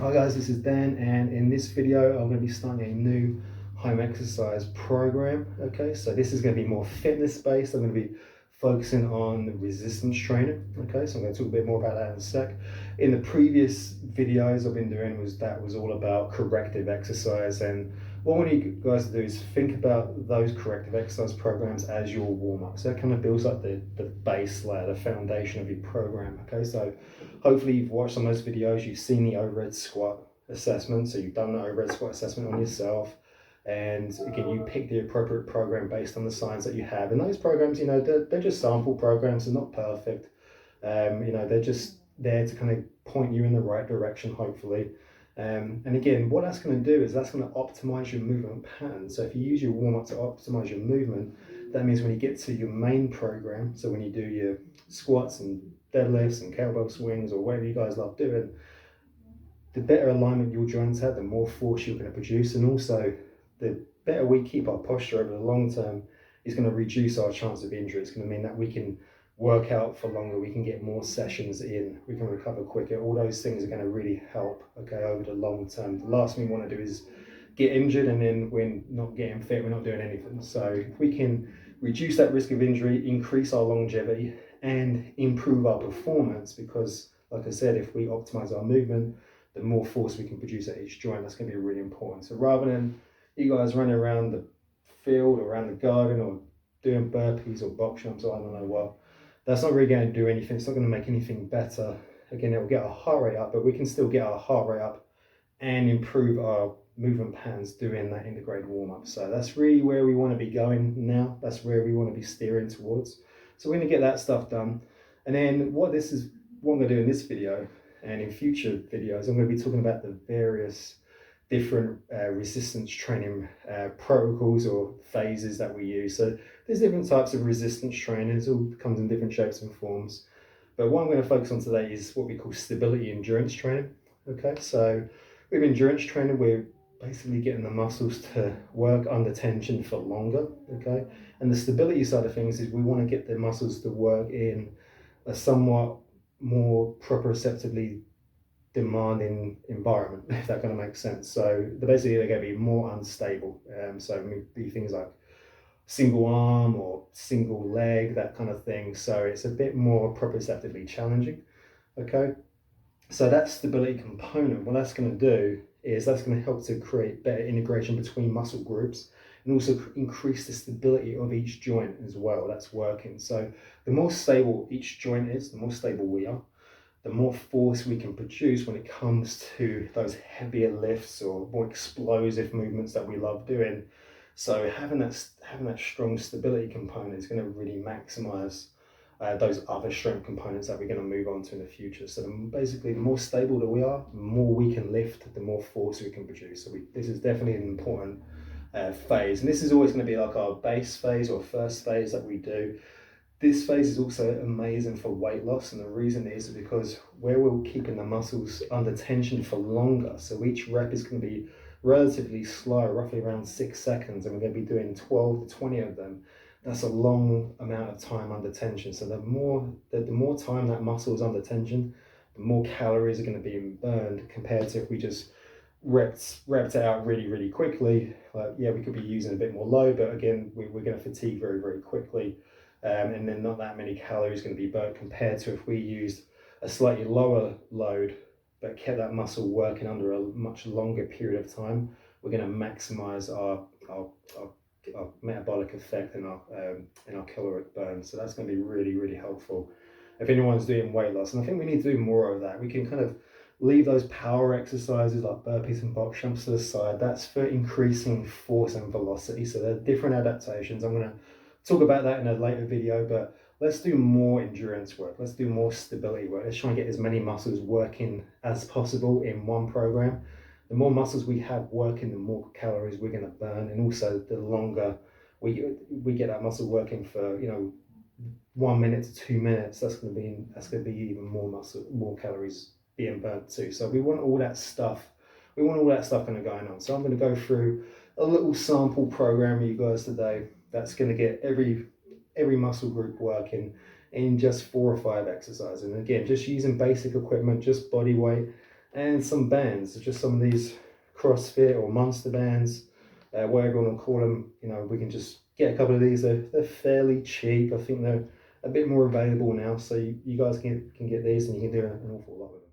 Hi guys, this is Dan, and in this video I'm going to be starting a new home exercise program. Okay, so this is going to be more fitness based. I'm going to be focusing on resistance training. Okay, so I'm going to talk a bit more about that in a sec. In the previous videos I've been doing was all about corrective exercise, and what I want you guys to do is think about those corrective exercise programs as your warm-up. So that kind of builds up the base layer, the foundation of your program. Okay, so hopefully you've watched some of those videos, you've seen the overhead squat assessment, so you've done the overhead squat assessment on yourself, and again you pick the appropriate program based on the science that you have. And those programs, they're just sample programs, they're not perfect. They're just there to kind of point you in the right direction, hopefully. And again, what that's going to do is that's going to optimize your movement pattern. So if you use your warm-up to optimize your movement, that means when you get to your main program, so when you do your squats and deadlifts and kettlebell swings or whatever you guys love doing, the better alignment your joints have, the more force you're going to produce, and also the better we keep our posture over the long term is going to reduce our chance of injury. It's going to mean that we can work out for longer, we can get more sessions in, we can recover quicker. All those things are going to really help, okay, over the long term. The last thing we want to do is get injured and then we're not getting fit, we're not doing anything. So if we can reduce that risk of injury, increase our longevity, and improve our performance, because like I said, if we optimize our movement, the more force we can produce at each joint. That's going to be really important. So rather than you guys running around the field or around the garden or doing burpees or box jumps or I don't know what, that's not really going to do anything. It's not going to make anything better. Again, it will get our heart rate up, but we can still get our heart rate up and improve our movement patterns doing that integrated warm-up. So that's really where we want to be going now. That's where we want to be steering towards. So we're going to get that stuff done. And then what I'm going to do in this video and in future videos, I'm going to be talking about the various different resistance training protocols or phases that we use. So there's different types of resistance training. It all comes in different shapes and forms. But what I'm going to focus on today is what we call stability endurance training. Okay, so with endurance training, we're basically getting the muscles to work under tension for longer. Okay, and the stability side of things is we want to get the muscles to work in a somewhat more proprioceptively demanding environment, if that kind of makes sense. So basically they're going to be more unstable. So it may be things like single arm or single leg, that kind of thing. So it's a bit more proprioceptively challenging. Okay, so that stability component, what that's going to do is that's going to help to create better integration between muscle groups and also increase the stability of each joint as well. That's working. So the more stable each joint is, the more stable we are, the more force we can produce when it comes to those heavier lifts or more explosive movements that we love doing. So having that strong stability component is going to really maximize those other strength components that we're going to move on to in the future. So basically, the more stable that we are, the more we can lift, the more force we can produce. So this is definitely an important phase, and this is always going to be like our base phase or first phase that we do. This phase is also amazing for weight loss, and the reason is because where we're keeping the muscles under tension for longer, so each rep is going to be relatively slow, roughly around 6 seconds, and we're going to be doing 12 to 20 of them. That's a long amount of time under tension. So the more time that muscle is under tension, the more calories are going to be burned compared to if we just repped it out really, really quickly. Like, yeah, we could be using a bit more load, but again, we're going to fatigue very, very quickly. And then not that many calories going to be burnt compared to if we used a slightly lower load but kept that muscle working under a much longer period of time. We're going to maximize our metabolic effect and our caloric burn. So that's going to be really, really helpful if anyone's doing weight loss. And I think we need to do more of that. We can kind of leave those power exercises like burpees and box jumps to the side. That's for increasing force and velocity. So there are different adaptations. I'm going to talk about that in a later video, but let's do more endurance work. Let's do more stability work. Let's try and get as many muscles working as possible in one program. The more muscles we have working, the more calories we're going to burn, and also the longer we get that muscle working for 1 minute to 2 minutes, that's going to be even more calories being burnt too. So we want all that stuff. We want all that stuff kind of going on. So I'm going to go through a little sample program with you guys today that's going to get every muscle group working in just 4 or 5 exercises. And again, just using basic equipment, just body weight, and some bands, just some of these CrossFit or Monster bands, whatever you want to call them. You know, we can just get a couple of these. They're fairly cheap. I think they're a bit more available now, so you guys can get these and you can do an awful lot with them.